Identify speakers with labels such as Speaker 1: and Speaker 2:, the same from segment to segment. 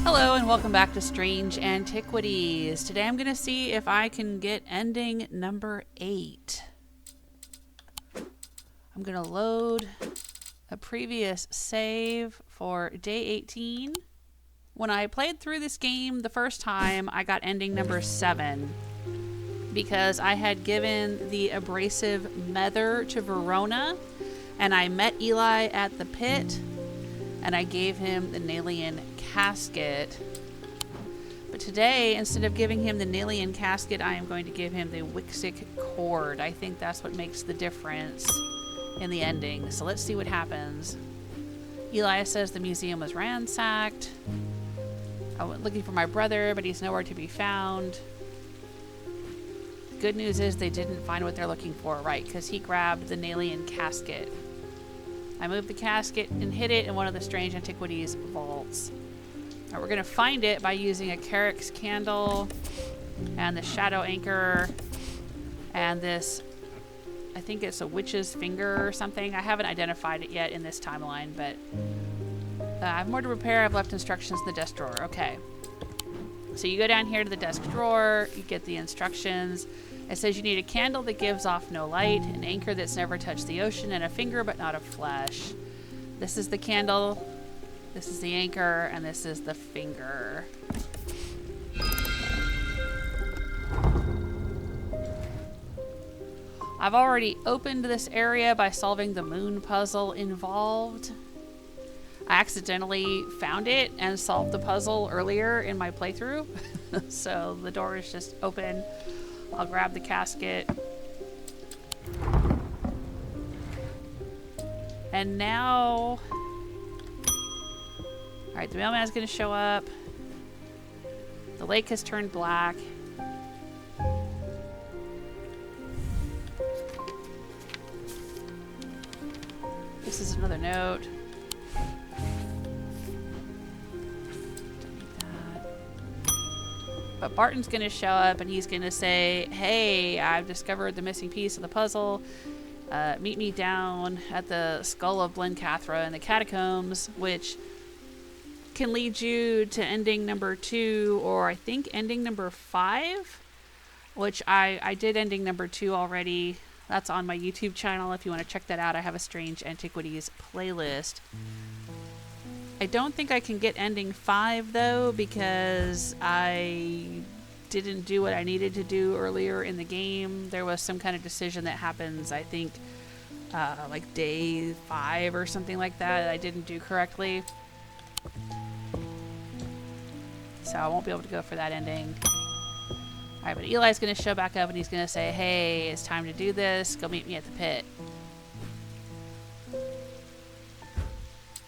Speaker 1: Hello and welcome back to Strange Antiquities. Today I'm going to see if I can get ending number 8. I'm going to load a previous save for day 18. When I played through this game the first time, I got ending number 7 because I had given the Abrasive Mether to Verona and I met Eli at the pit and I gave him the Nalian casket. But today, instead of giving him the Nalian casket, I am going to give him the Wyxic cord. I think that's what makes the difference in the ending. So let's see what happens. Eli says the museum was ransacked. I went looking for my brother, but he's nowhere to be found. Good news is they didn't find what they're looking for, right? Because he grabbed the Nalian casket. I moved the casket and hid it in one of the Strange Antiquities vaults. Now we're going to find it by using a Carrick's candle and the shadow anchor and this, I think it's a witch's finger or something. I haven't identified it yet in this timeline, but I have more to repair. I've left instructions in the desk drawer. Okay. So you go down here to the desk drawer, you get the instructions. It says you need a candle that gives off no light, an anchor that's never touched the ocean, and a finger but not of flesh. This is the candle, this is the anchor, and this is the finger. I've already opened this area by solving the moon puzzle involved. I accidentally found it and solved the puzzle earlier in my playthrough. So the door is just open. I'll grab the casket. And now... Alright, the mailman's gonna show up. The lake has turned black. This is another note. But Barton's going to show up and he's going to say, hey, I've discovered the missing piece of the puzzle. Meet me down at the Skull of Blencathra in the catacombs, which can lead you to ending number 2, or I think ending number 5, which I did ending number 2 already. That's on my YouTube channel. If you want to check that out, I have a Strange Antiquities playlist. I don't think I can get ending 5 though, because I didn't do what I needed to do earlier in the game. There was some kind of decision that happens, I think, like day 5 or something like that I didn't do correctly. So I won't be able to go for that ending. Alright, but Eli's going to show back up and he's going to say, hey, it's time to do this. Go meet me at the pit.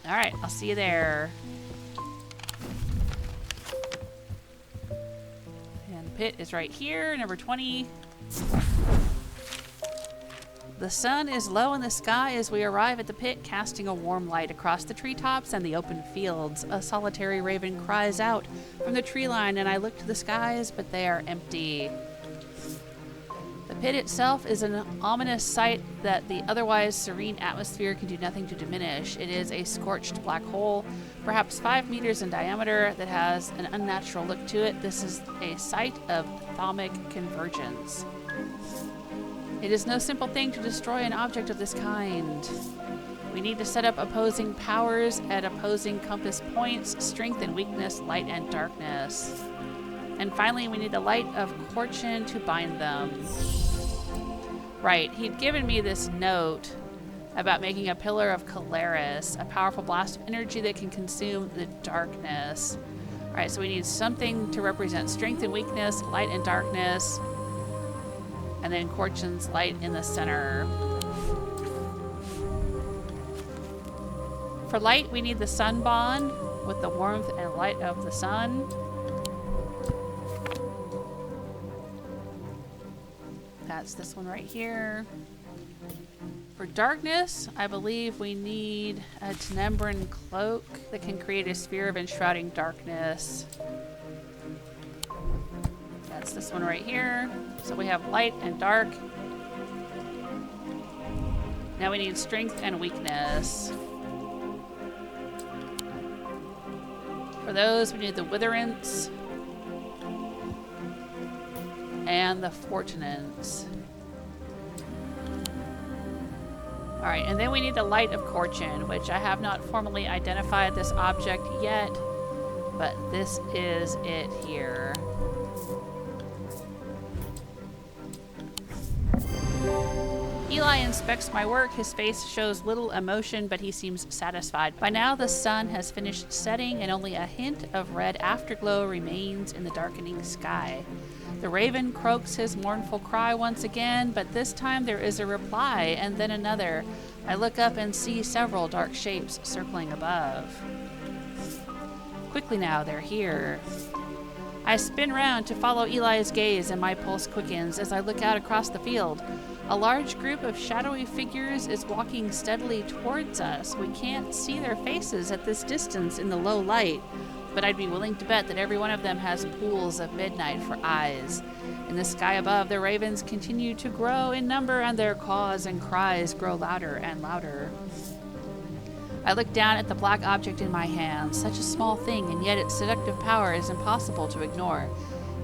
Speaker 1: Alright, I'll see you there. And the pit is right here, number 20. The sun is low in the sky as we arrive at the pit, casting a warm light across the treetops and the open fields. A solitary raven cries out from the tree line, and I look to the skies, but they are empty. The pit itself is an ominous sight that the otherwise serene atmosphere can do nothing to diminish. It is a scorched black hole, perhaps 5 meters in diameter, that has an unnatural look to it. This is a site of thaumic convergence. It is no simple thing to destroy an object of this kind. We need to set up opposing powers at opposing compass points, strength and weakness, light and darkness. And finally, we need the light of Fortune to bind them. Right, he'd given me this note about making a pillar of Calaris, a powerful blast of energy that can consume the darkness. Alright, so we need something to represent strength and weakness, light and darkness, and then Fortune's light in the center. For light, we need the sun bond with the warmth and light of the sun. That's this one right here. For darkness, I believe we need a Tenebran cloak that can create a sphere of enshrouding darkness. That's this one right here. So we have light and dark. Now we need strength and weakness. For For those, we need the Witherance and the Fortunance. Alright, and then we need the Light of Corchin, which I have not formally identified this object yet, but this is it here. Eli inspects my work. His face shows little emotion, but he seems satisfied. By now, the sun has finished setting, and only a hint of red afterglow remains in the darkening sky. The raven croaks his mournful cry once again, but this time there is a reply, and then another. I look up and see several dark shapes circling above. Quickly now, they're here. I spin round to follow Eli's gaze, and my pulse quickens as I look out across the field. A large group of shadowy figures is walking steadily towards us. We can't see their faces at this distance in the low light, but I'd be willing to bet that every one of them has pools of midnight for eyes. In the sky above, the ravens continue to grow in number, and their caws and cries grow louder and louder. I look down at the black object in my hand, such a small thing, and yet its seductive power is impossible to ignore.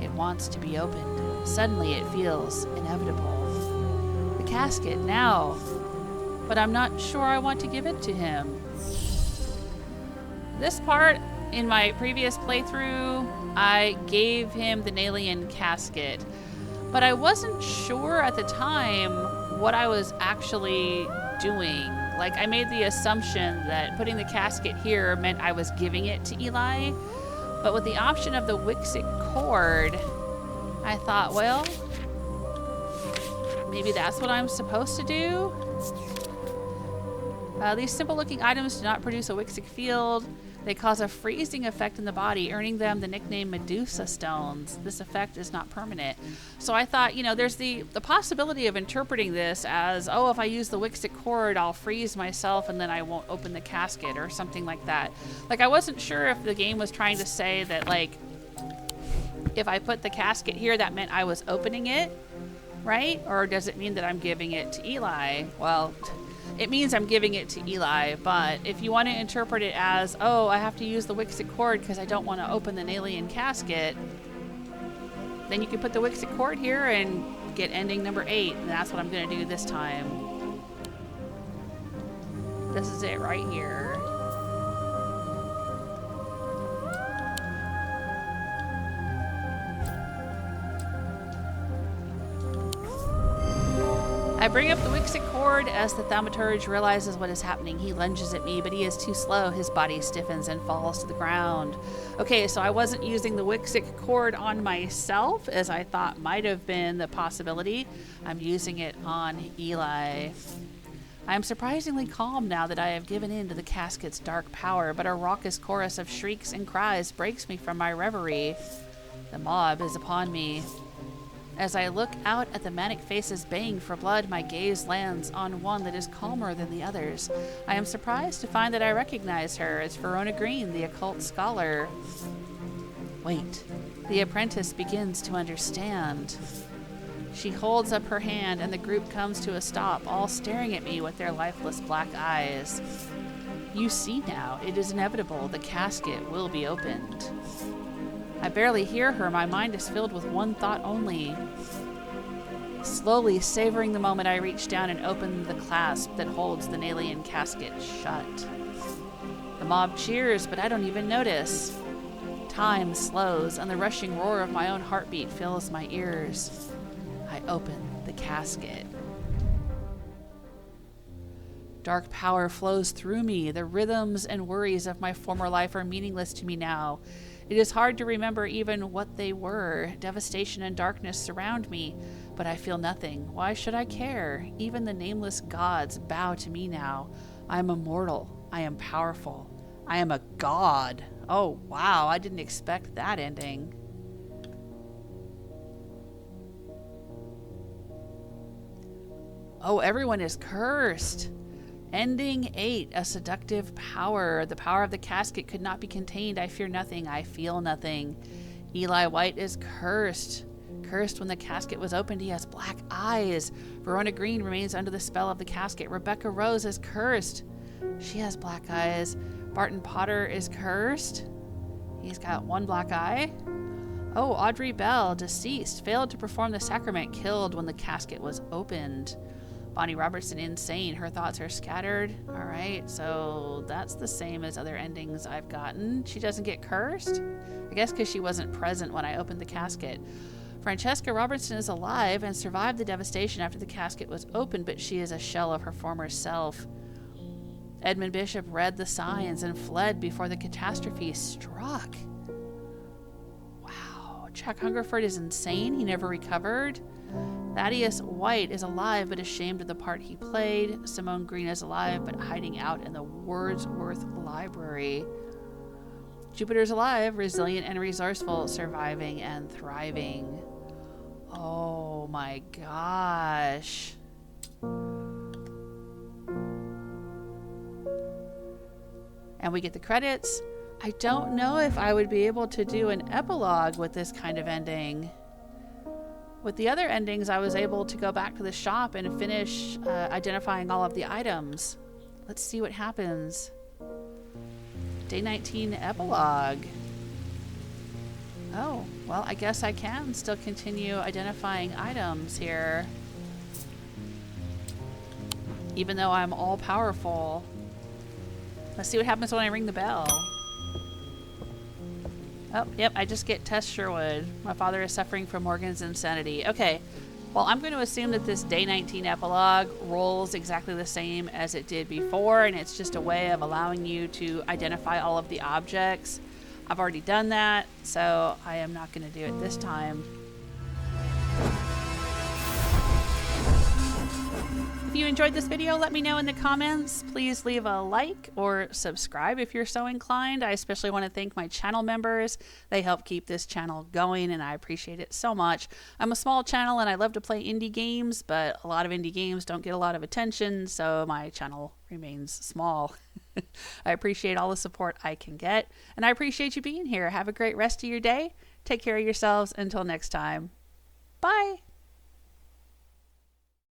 Speaker 1: It wants to be opened. Suddenly it feels inevitable. The casket, now. But I'm not sure I want to give it to him. This part, in my previous playthrough, I gave him the Nalian casket, but I wasn't sure at the time what I was actually doing. Like, I made the assumption that putting the casket here meant I was giving it to Eli, but with the option of the Wyxic cord, I thought, well, maybe that's what I'm supposed to do. These simple-looking items do not produce a Wyxic field. They cause a freezing effect in the body, earning them the nickname Medusa Stones. This effect is not permanent. So I thought, you know, there's the possibility of interpreting this as, oh, if I use the Wyxic cord, I'll freeze myself and then I won't open the casket or something like that. Like, I wasn't sure if the game was trying to say that, like, if I put the casket here, that meant I was opening it, right? Or does it mean that I'm giving it to Eli? Well, it means I'm giving it to Eli, but if you want to interpret it as, oh, I have to use the Wyxic cord because I don't want to open the Nalian casket, then you can put the Wyxic cord here and get ending number 8, and that's what I'm going to do this time. This is it right here. I bring up the Wyxic cord as the Thaumaturge realizes what is happening. He lunges at me, but he is too slow. His body stiffens and falls to the ground. Okay, so I wasn't using the Wyxic cord on myself, as I thought might have been the possibility. I'm using it on Eli. I am surprisingly calm now that I have given in to the casket's dark power, but a raucous chorus of shrieks and cries breaks me from my reverie. The mob is upon me. As I look out at the manic faces baying for blood, my gaze lands on one that is calmer than the others. I am surprised to find that I recognize her as Verona Green, the occult scholar. Wait, the apprentice begins to understand. She holds up her hand and the group comes to a stop, all staring at me with their lifeless black eyes. You see now, it is inevitable. The casket will be opened. I barely hear her. My mind is filled with one thought only. Slowly savoring the moment, I reach down and open the clasp that holds the Nalian casket shut. The mob cheers, but I don't even notice. Time slows, and the rushing roar of my own heartbeat fills my ears. I open the casket. Dark power flows through me. The rhythms and worries of my former life are meaningless to me now. It is hard to remember even what they were. Devastation and darkness surround me, but I feel nothing. Why should I care? Even the nameless gods bow to me now. I am immortal. I am powerful. I am a god. Oh, wow. I didn't expect that ending. Oh, everyone is cursed. Ending 8, a seductive power. The power of the casket could not be contained. I fear nothing. I feel nothing. Eli White is cursed. Cursed when the casket was opened. He has black eyes. Verona Green remains under the spell of the casket. Rebecca Rose is cursed. She has black eyes. Barton Potter is cursed. He He's got one black eye. Oh, Audrey Bell, deceased, failed to perform the sacrament, killed when the casket was opened. Bonnie Robertson, insane. Her thoughts are scattered. All right, so that's the same as other endings I've gotten. She doesn't get cursed? I guess because she wasn't present when I opened the casket. Francesca Robertson is alive and survived the devastation after the casket was opened, but she is a shell of her former self. Edmund Bishop read the signs and fled before the catastrophe struck. Wow. Jack Hungerford is insane. He never recovered. Thaddeus White is alive but ashamed of the part he played. Simone Green is alive but hiding out in the Wordsworth Library. Jupiter's alive, resilient and resourceful, surviving and thriving. Oh my gosh. And we get the credits. I don't know if I would be able to do an epilogue with this kind of ending. With the other endings, I was able to go back to the shop and finish identifying all of the items. Let's see what happens. Day 19 epilogue. Oh, well, I guess I can still continue identifying items here. Even though I'm all powerful. Let's see what happens when I ring the bell. Oh, yep, I just get Tess Sherwood. My father is suffering from Morgan's insanity. Okay, well, I'm going to assume that this Day 19 epilogue rolls exactly the same as it did before, and it's just a way of allowing you to identify all of the objects. I've already done that, so I am not going to do it this time. If you enjoyed this video, let me know in the comments. Please leave a like or subscribe if you're so inclined. I especially want to thank my channel members. They help keep this channel going, and I appreciate it so much. I'm a small channel, and I love to play indie games, but a lot of indie games don't get a lot of attention, so my channel remains small. I appreciate all the support I can get, and I appreciate you being here. Have a great rest of your day. Take care of yourselves. Until next time. Bye.